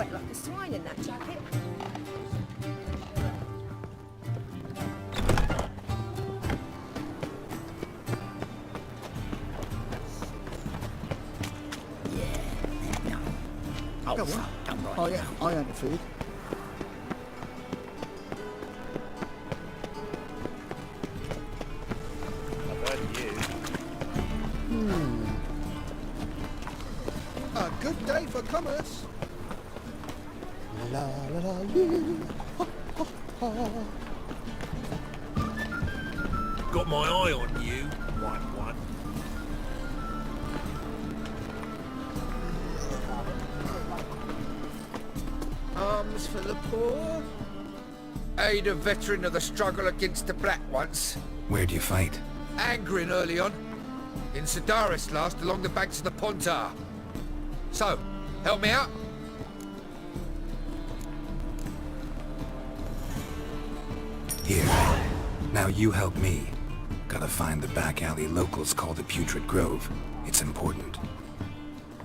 sweat like a swine in that jacket. Oh, come right. Oh yeah, I had the food. I've heard of you. A good day for commerce. La la la lee. Ha, ha, ha. Got my eye on you, white one. Arms for the poor. Aid a veteran of the struggle against the Black once. Where'd you fight? Angering early on. In Sedaris last, along the banks of the Pontar. So, help me out? Here. Now you help me. Gotta find the back alley locals call the Putrid Grove. It's important.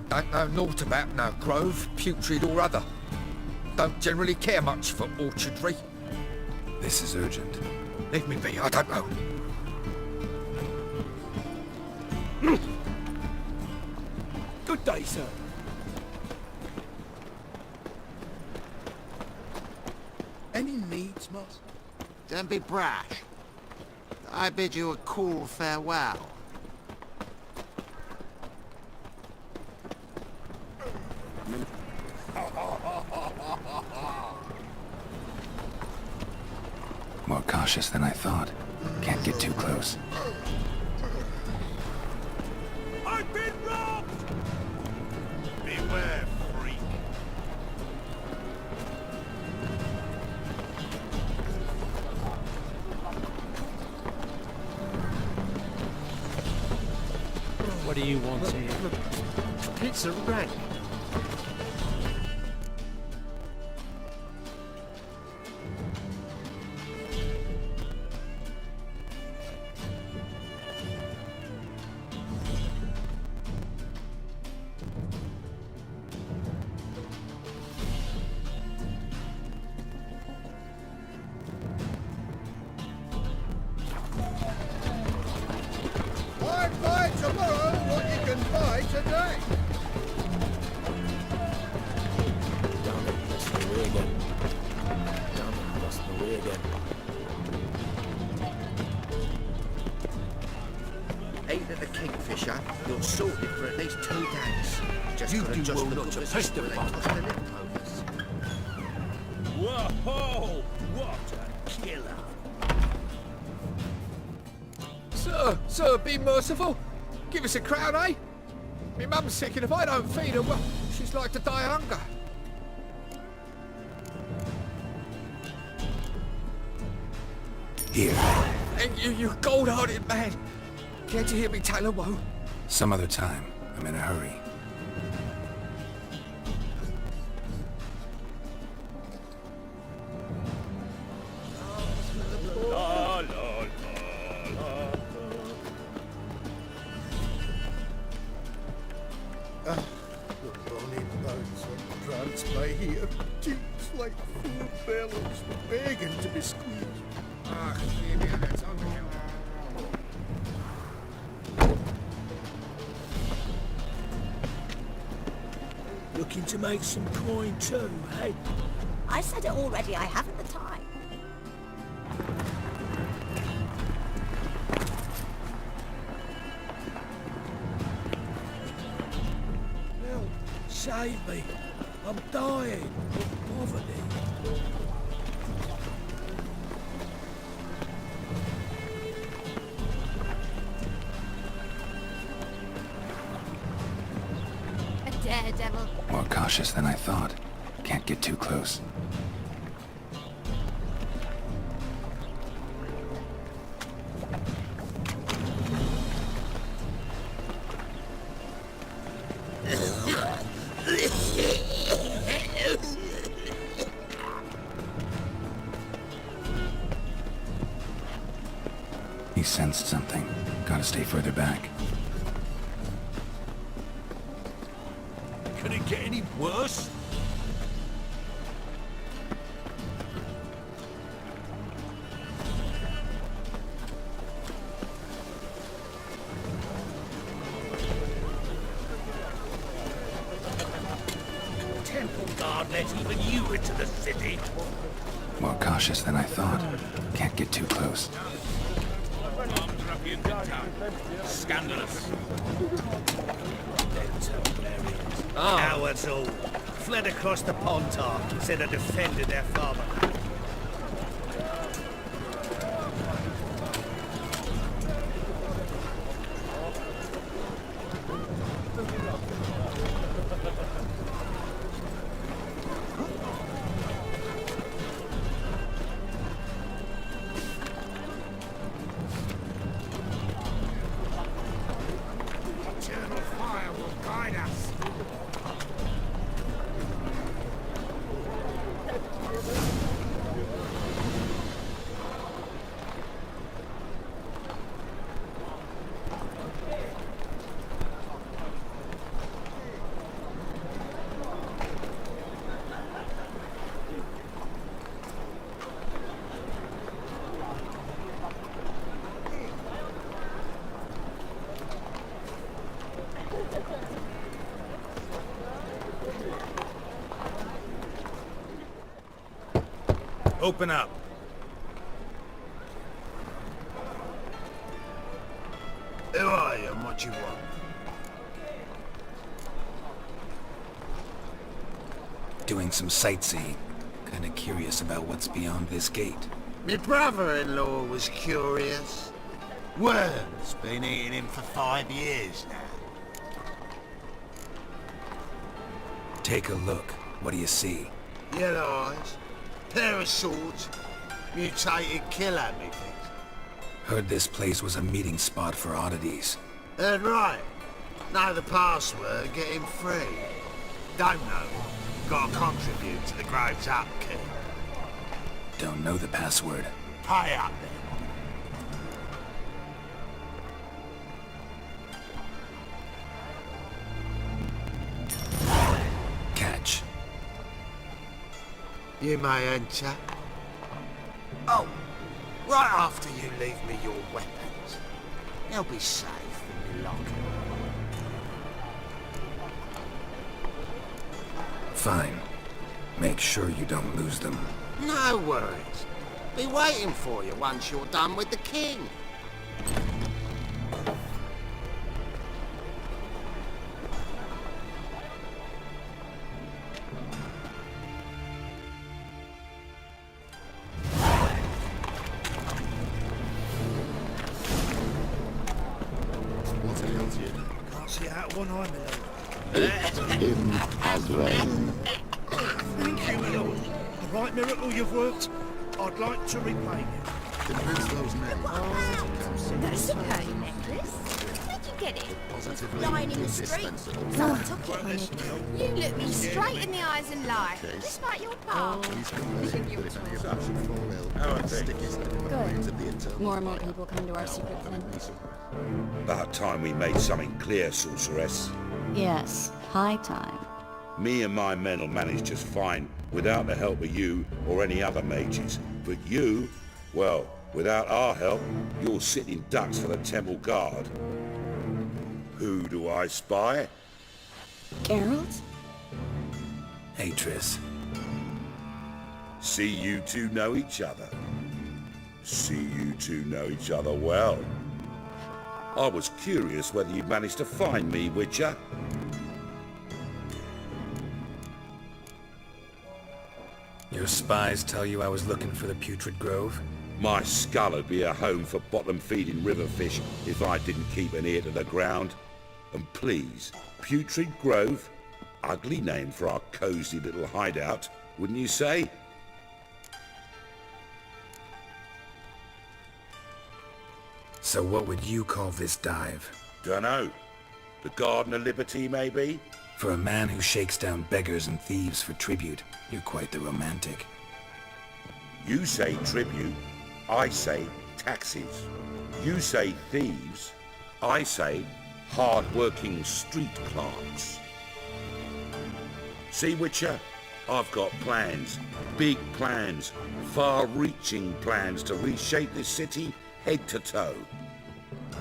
Don't know naught about no grove, putrid or other. Don't generally care much for orchardry. This is urgent. Leave me be, I don't know. Good day, sir. Any needs, Moss? Don't be brash. I bid you a cool farewell. More cautious than I thought. Can't get too close. I've been robbed! Beware, freak. What do you want here? Pizza rank. Why buy tomorrow what you can buy today? Damn it, lost the way again. Damn it, lost the way again. Ain't at the Kingfisher, you're sorted for at least 2 days. Just You gotta do just well look not at to the pester system about and toss the leftovers. Whoa! What a killer! Sir, be merciful. Give us a crown, eh? Me mum's sick, and if I don't feed her, well, she's like to die of hunger. Here. And you gold-hearted man. Care to hear me tell a woe? Some other time. I'm in a hurry. La, la, la, la. The bonny bones and prance by here, cheeks like 4 bellows, begging to be squeezed. Ah, maybe that's underhill. Looking to make some coin too, eh? I said it already, I haven't the time. Help! Save me! I'm dying of poverty. A daredevil. More cautious than I thought. Can't get too close. He sensed something. Gotta stay further back. Can it get any worse? let even you into the city. More cautious than I thought. Can't get too close. Scandalous. Cowards all. Fled across the Pontar, said they defended their fatherland. Eternal fire will guide us. Open up. Who are you and what you want? Doing some sightseeing. Kinda curious about what's beyond this gate. My brother-in-law was curious. Worm's been eating him for 5 years now. Take a look. What do you see? Yellow eyes, pair of swords, mutated killer, methinks. Heard this place was a meeting spot for oddities. Heard right. Know the password, get him free. Don't know. Gotta contribute to the Grove's upkeep. Don't know the password. Pay up then. Catch. You may enter. Oh, right after you leave me your weapons. They'll be safe in your locker. Fine. Make sure you don't lose them. No worries. Be waiting for you once you're done with the king. Can't see out one eye, my lord. Thank you, my lord. The right miracle you've worked, I'd like to repay you. That's a pearly necklace. Where'd you get it? Lying in the street. Someone took it. You look me straight in the eyes and lie, despite your past. Good. More and more people come to our secret den. About time we made something clear, sorceress. Yes, high time. Me and my men will manage just fine without the help of you or any other mages. But you, well, without our help, you're sitting ducks for the temple guard. Who do I spy? Geralt? Hey, Triss. See you two know each other. See you two know each other well. I was curious whether you'd managed to find me, Witcher. Your spies tell you I was looking for the Putrid Grove? My skull would be a home for bottom-feeding river fish if I didn't keep an ear to the ground. And please, Putrid Grove? Ugly name for our cozy little hideout, wouldn't you say? So what would you call this dive? Dunno. The Garden of Liberty, maybe? For a man who shakes down beggars and thieves for tribute, you're quite the romantic. You say tribute, I say taxes. You say thieves, I say hard-working street clerks. See, Witcher? I've got plans. Big plans. Far-reaching plans to reshape this city head to toe.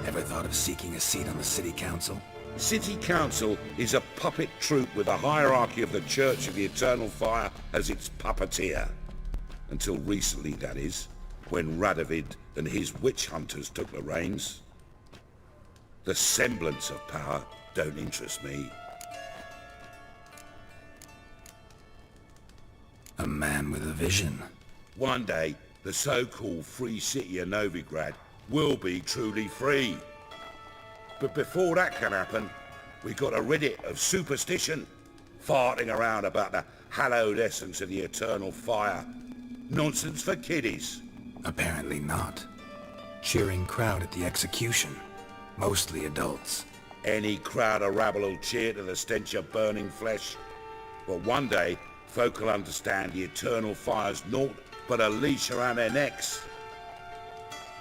Ever thought of seeking a seat on the city council? City Council is a puppet troupe with a hierarchy of the Church of the Eternal Fire as its puppeteer. Until recently, that is, when Radovid and his witch hunters took the reins. The semblance of power don't interest me. A man with a vision. One day, the so-called free city of Novigrad will be truly free. But before that can happen, we got to rid it of superstition, farting around about the hallowed essence of the eternal fire. Nonsense for kiddies. Apparently not. Cheering crowd at the execution. Mostly adults. Any crowd of rabble will cheer to the stench of burning flesh. But one day, folk will understand the eternal fire's naught but a leash around their necks.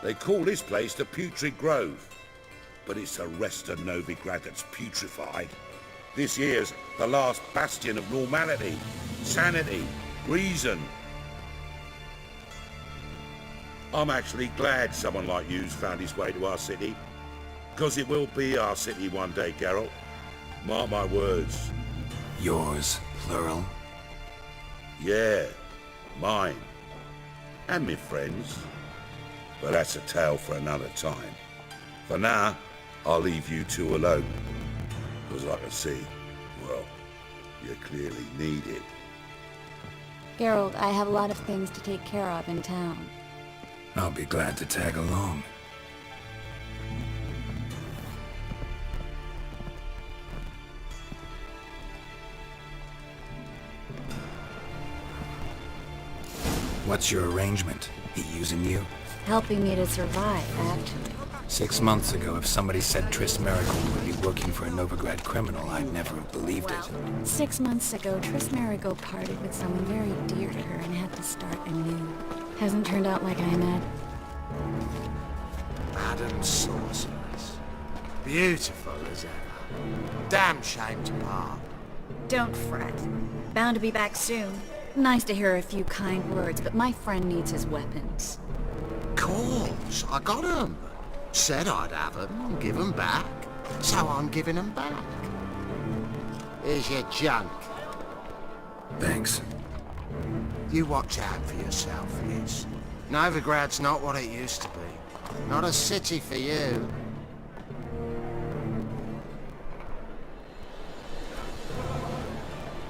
They call this place the Putrid Grove, but it's the rest of Novigrad that's putrefied. This year's the last bastion of normality, sanity, reason. I'm actually glad someone like you's found his way to our city, because it will be our city one day, Geralt. Mark my words. Yours, plural. Yeah, mine. And me friends. But that's a tale for another time. For now, I'll leave you two alone. Because I can see, well, you clearly need it. Geralt, I have a lot of things to take care of in town. I'll be glad to tag along. What's your arrangement? He using you? Helping me to survive, actually. 6 months ago, if somebody said Triss Merigold would be working for a Novigrad criminal, I'd never have believed it. 6 months ago, Triss Merigold parted with someone very dear to her and had to start anew. Hasn't turned out like I imagined. Madam Sorceress. Beautiful as ever. Damn shame to part. Don't fret. Bound to be back soon. Nice to hear a few kind words, but my friend needs his weapons. Course, I got 'em. Said I'd have 'em and give 'em back. So I'm giving 'em back. Here's your junk. Thanks. You watch out for yourself, Liz. Novigrad's not what it used to be. Not a city for you.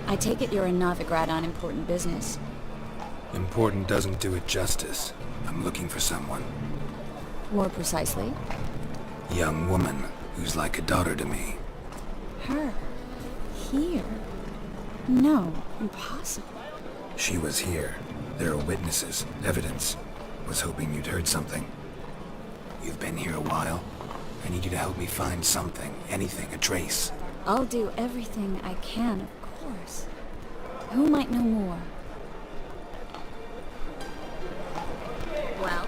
I take it you're in Novigrad on important business. Important doesn't do it justice. I'm looking for someone. More precisely? Young woman who's like a daughter to me. Her? Here? No, impossible. She was here. There are witnesses, evidence. Was hoping you'd heard something. You've been here a while. I need you to help me find something, anything, a trace. I'll do everything I can, of course. Who might know more? Well?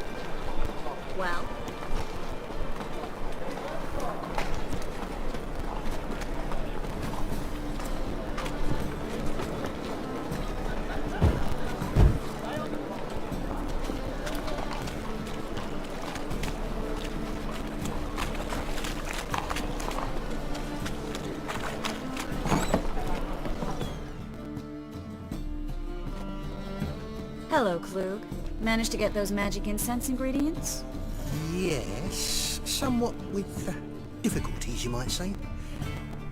Hello, Klug. Managed to get those magic incense ingredients? Yes, somewhat with difficulties, you might say.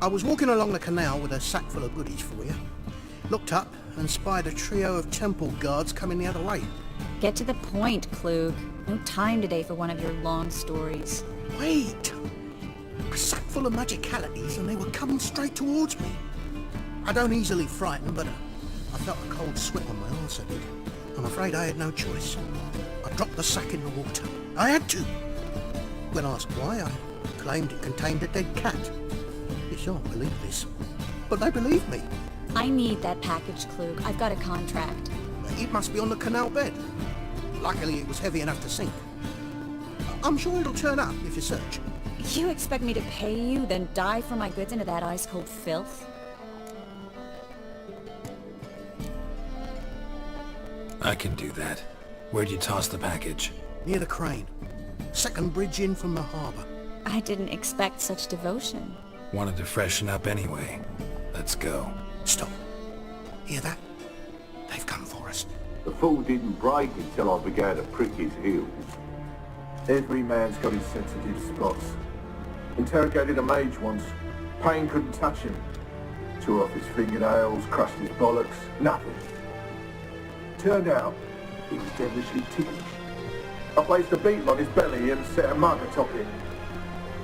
I was walking along the canal with a sack full of goodies for you. Looked up and spied a trio of temple guards coming the other way. Get to the point, Klug. No time today for one of your long stories. Wait! A sack full of magicalities and they were coming straight towards me. I don't easily frighten, but I felt a cold sweat on my arse, I did. I'm afraid I had no choice. I dropped the sack in the water. I had to. When asked why, I claimed it contained a dead cat. You shan't believe this, but they believed me. I need that package, Klug. I've got a contract. It must be on the canal bed. Luckily, it was heavy enough to sink. I'm sure it'll turn up if you search. You expect me to pay you, then dive for my goods into that ice-cold filth? I can do that. Where'd you toss the package? Near the crane. Second bridge in from the harbour. I didn't expect such devotion. Wanted to freshen up anyway. Let's go. Stop. Hear that? They've come for us. The fall didn't break until I began to prick his heels. Every man's got his sensitive spots. Interrogated a mage once. Pain couldn't touch him. Tore off his fingernails, crushed his bollocks, nothing. Turned out, he was devilishly ticklish. I placed a beetle on his belly and set a mug atop him.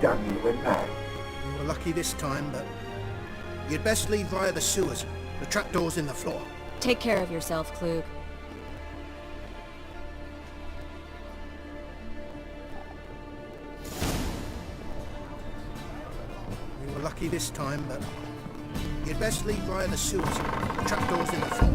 Damn near went mad. We were lucky this time, but you'd best leave via the sewers. The trapdoor's in the floor. Take care of yourself, Klug. We were lucky this time, but you'd best leave via the sewers. The trapdoor's in the floor.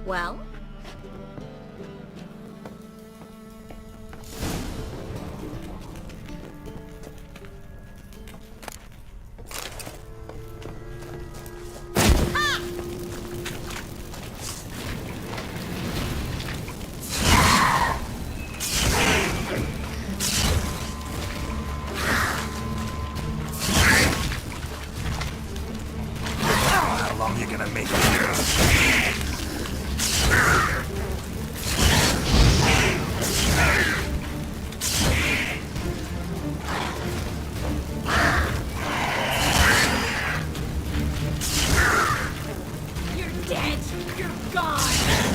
Well? me. You're dead. You're gone.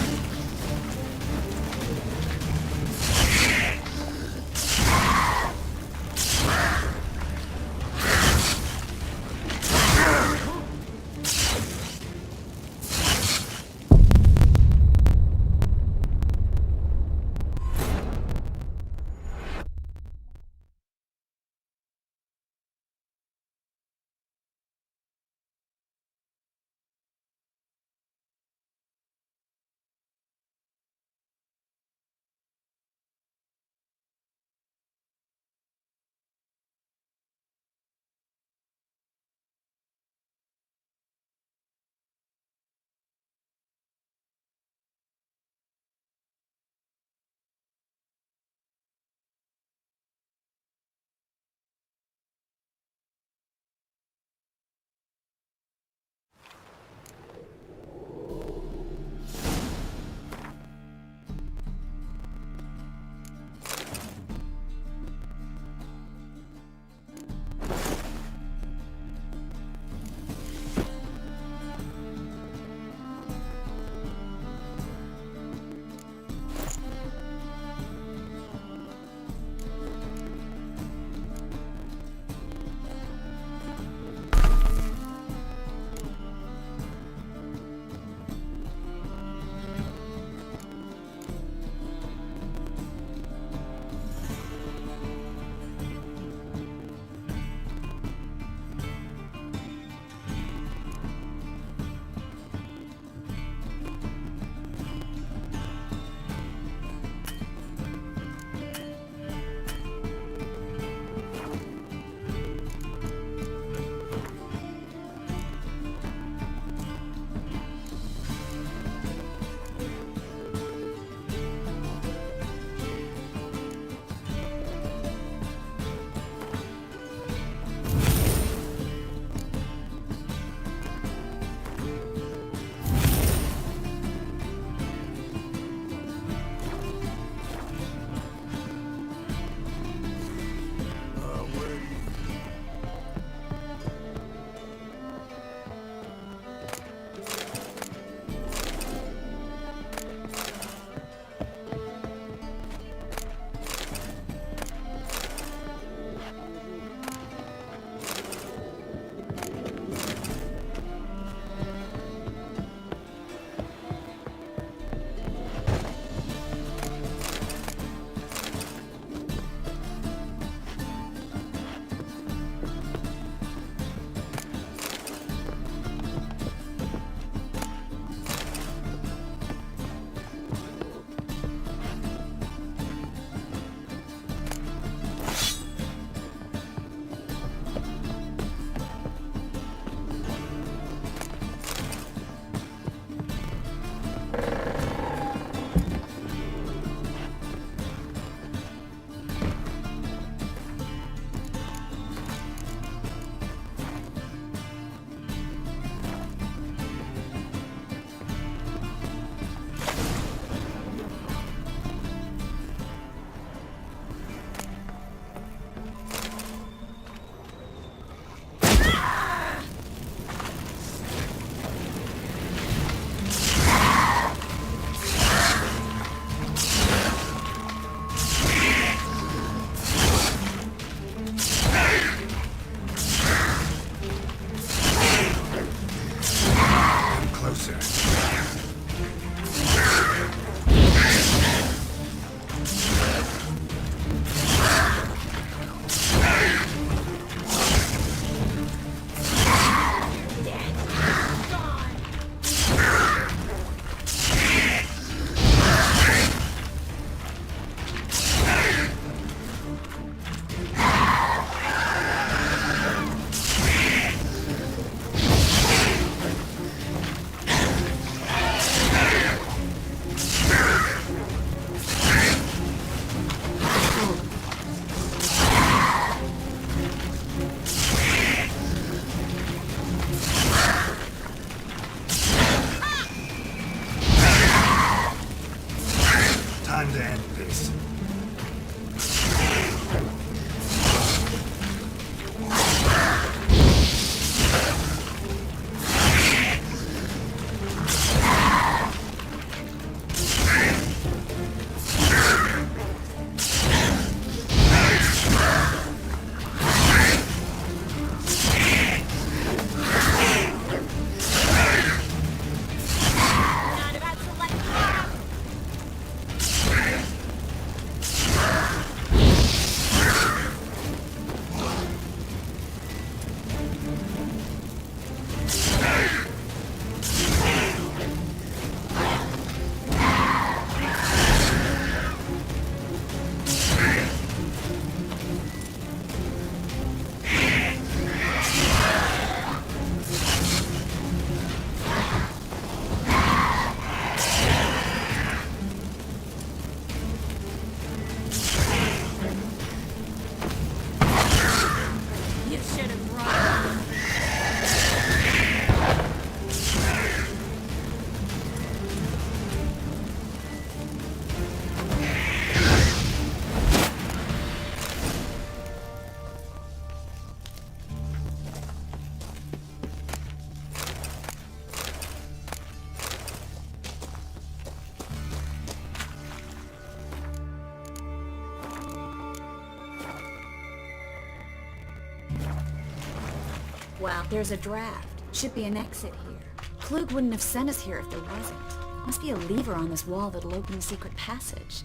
Well, there's a draft. Should be an exit here. Klug wouldn't have sent us here if there wasn't. Must be a lever on this wall that'll open the secret passage.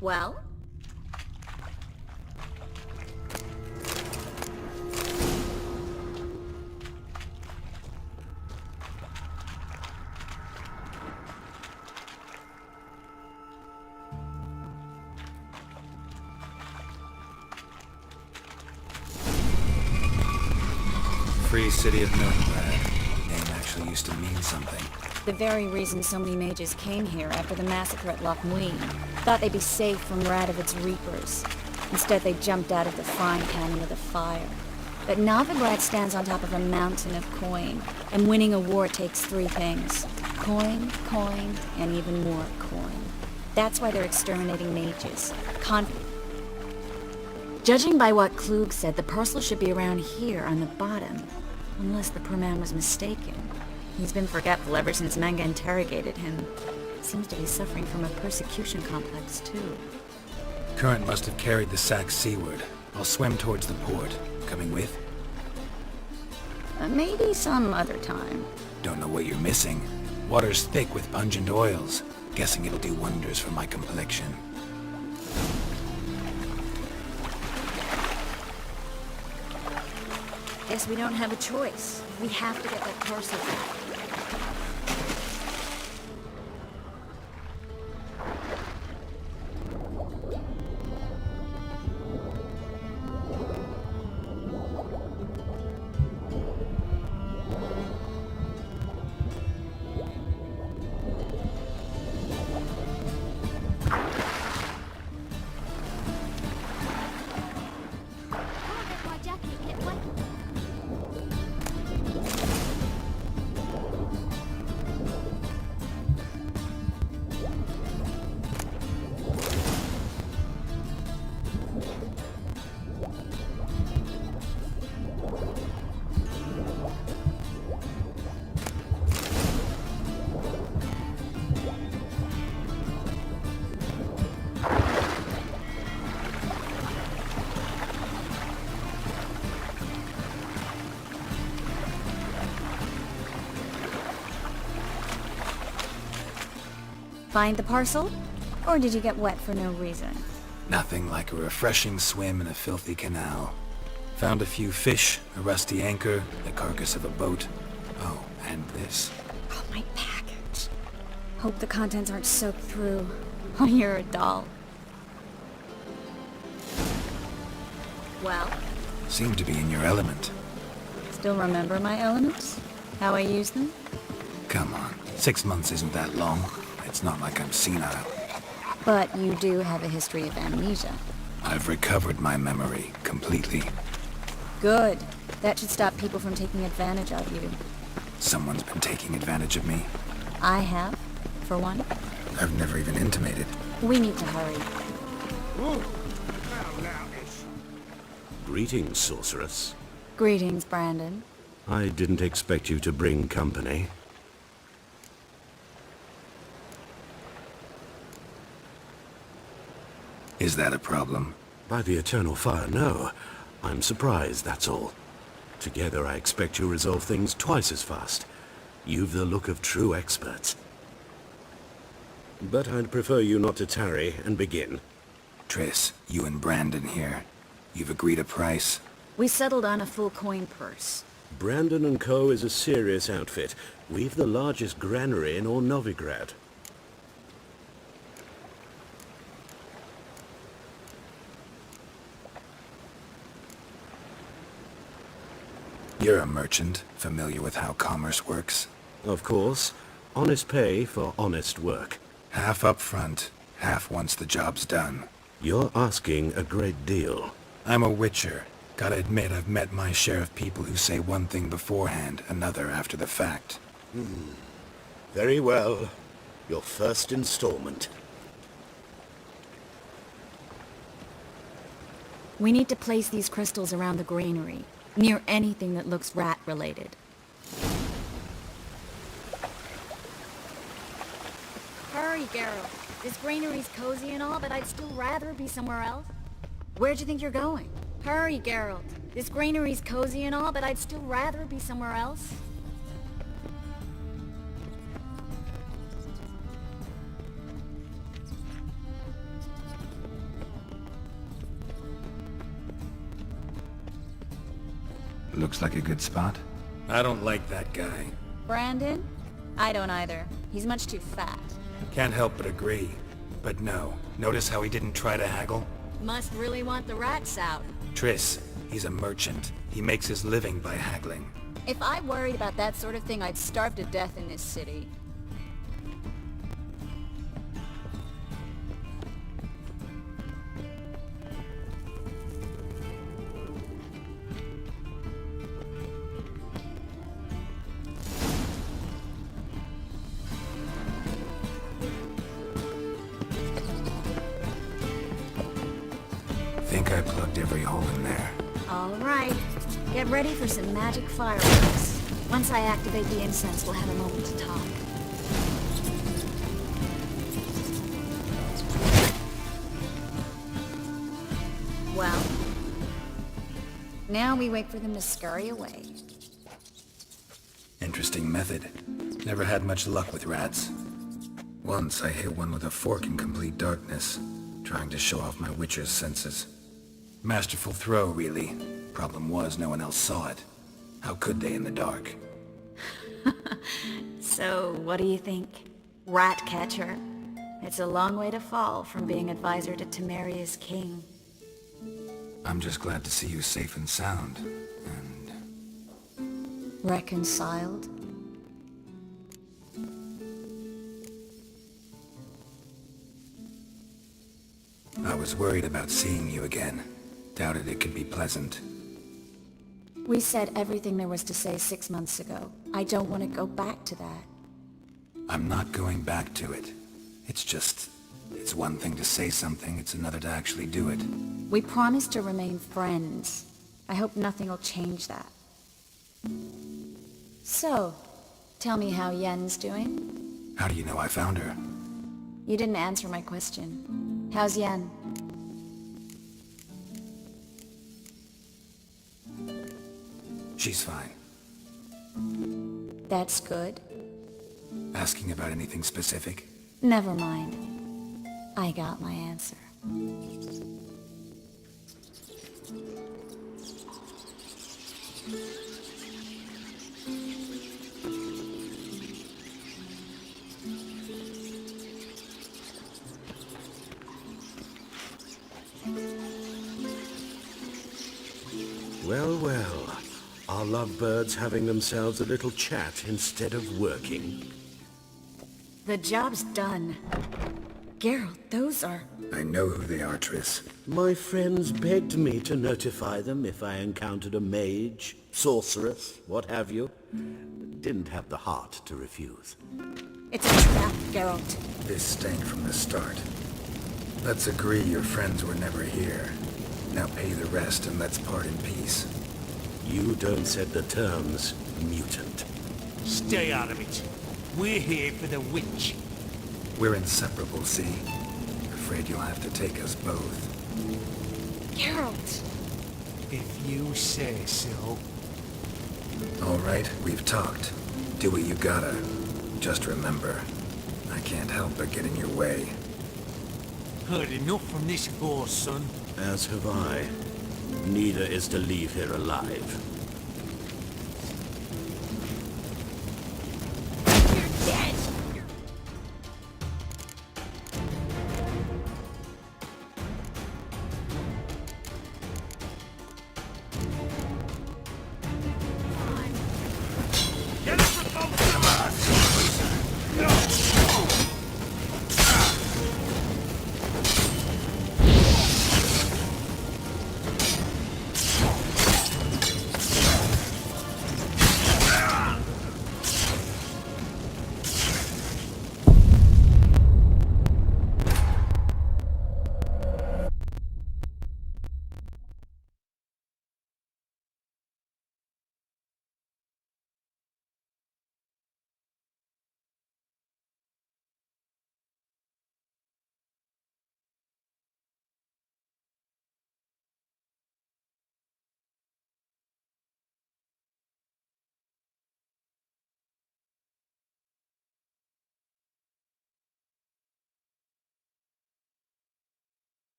Well? Free City of Novigrad. Name actually used to mean something. The very reason so many mages came here after the massacre at Loch Muin. Thought they'd be safe from Radovid's reapers. Instead, they jumped out of the frying pan into the fire. But Novigrad stands on top of a mountain of coin, and winning a war takes three things. Coin, coin, and even more coin. That's why they're exterminating mages. Judging by what Klug said, the parcel should be around here on the bottom. Unless the poor man was mistaken. He's been forgetful ever since Manga interrogated him. Seems to be suffering from a persecution complex, too. Current must have carried the sack seaward. I'll swim towards the port. Coming with? Maybe some other time. Don't know what you're missing. Water's thick with pungent oils. Guessing it'll do wonders for my complexion. Guess we don't have a choice. We have to get that parcel back. Find the parcel? Or did you get wet for no reason? Nothing like a refreshing swim in a filthy canal. Found a few fish, a rusty anchor, the carcass of a boat. Oh, and this. Oh, my package. Hope the contents aren't soaked through. Oh, you're a doll. Well? Seem to be in your element. Still remember my elements? How I use them? Come on, 6 months isn't that long. It's not like I'm senile. But you do have a history of amnesia. I've recovered my memory completely. Good. That should stop people from taking advantage of you. Someone's been taking advantage of me. I have, for one. I've never even intimated. We need to hurry. Greetings, sorceress. Greetings, Brandon. I didn't expect you to bring company. Is that a problem? By the eternal fire, no. I'm surprised, that's all. Together I expect you resolve things twice as fast. You've the look of true experts. But I'd prefer you not to tarry and begin. Triss, you and Brandon here. You've agreed a price? We settled on a full coin purse. Brandon and Co. is a serious outfit. We've the largest granary in all Novigrad. You're a merchant, familiar with how commerce works? Of course. Honest pay for honest work. Half up front, half once the job's done. You're asking a great deal. I'm a witcher. Gotta admit, I've met my share of people who say one thing beforehand, another after the fact. Very well. Your first installment. We need to place these crystals around the granary, near anything that looks rat-related. Hurry, Geralt. This granary's cozy and all, but I'd still rather be somewhere else. Where'd you think you're going? Hurry, Geralt. This granary's cozy and all, but I'd still rather be somewhere else. Looks like a good spot. I don't like that guy. Brandon? I don't either. He's much too fat. Can't help but agree. But no, notice how he didn't try to haggle? Must really want the rats out. Triss, he's a merchant. He makes his living by haggling. If I worried about that sort of thing, I'd starve to death in this city. Think I plugged every hole in there. All right. Get ready for some magic fireworks. Once I activate the incense, we'll have a moment to talk. Well, now we wait for them to scurry away. Interesting method. Never had much luck with rats. Once I hit one with a fork in complete darkness, trying to show off my witcher's senses. Masterful throw, really. Problem was, no one else saw it. How could they in the dark? So, what do you think? Rat catcher? It's a long way to fall from being advisor to Temeria's king. I'm just glad to see you safe and sound. And... Reconciled? I was worried about seeing you again. Doubted it could be pleasant. We said everything there was to say 6 months ago. I don't want to go back to that. I'm not going back to it. It's one thing to say something, it's another to actually do it. We promised to remain friends. I hope nothing will change that. So, tell me how Yen's doing? How do you know I found her? You didn't answer my question. How's Yen? She's fine. That's good. Asking about anything specific? Never mind. I got my answer. Well, well. Are lovebirds having themselves a little chat instead of working? The job's done. Geralt, those are... I know who they are, Triss. My friends begged me to notify them if I encountered a mage, sorceress, what have you. Didn't have the heart to refuse. It's a trap, Geralt. This stank from the start. Let's agree your friends were never here. Now pay the rest and let's part in peace. You don't set the terms, mutant. Stay out of it. We're here for the witch. We're inseparable, see? Afraid you'll have to take us both. Geralt! If you say so. All right, we've talked. Do what you gotta. Just remember, I can't help but get in your way. Heard enough from this horse, son. As have I. Neither is to leave here alive. You're dead!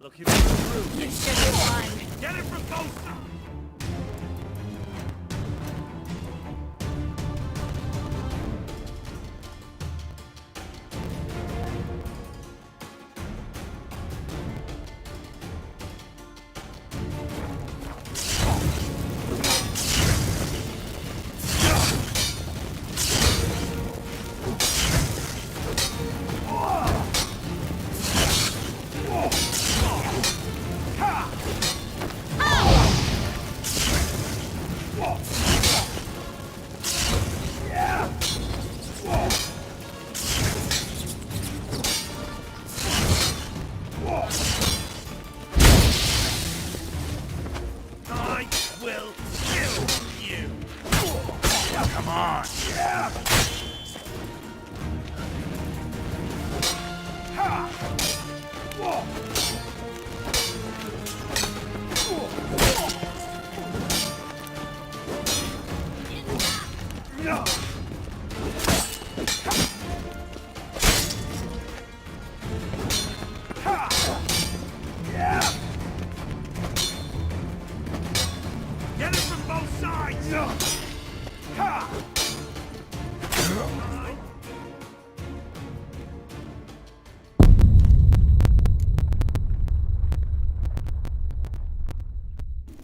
Looking for the roof. You should be fine. Get it from both sides. I will kill you. Come on. Yeah. Ha. No. Yeah. Get it from both sides!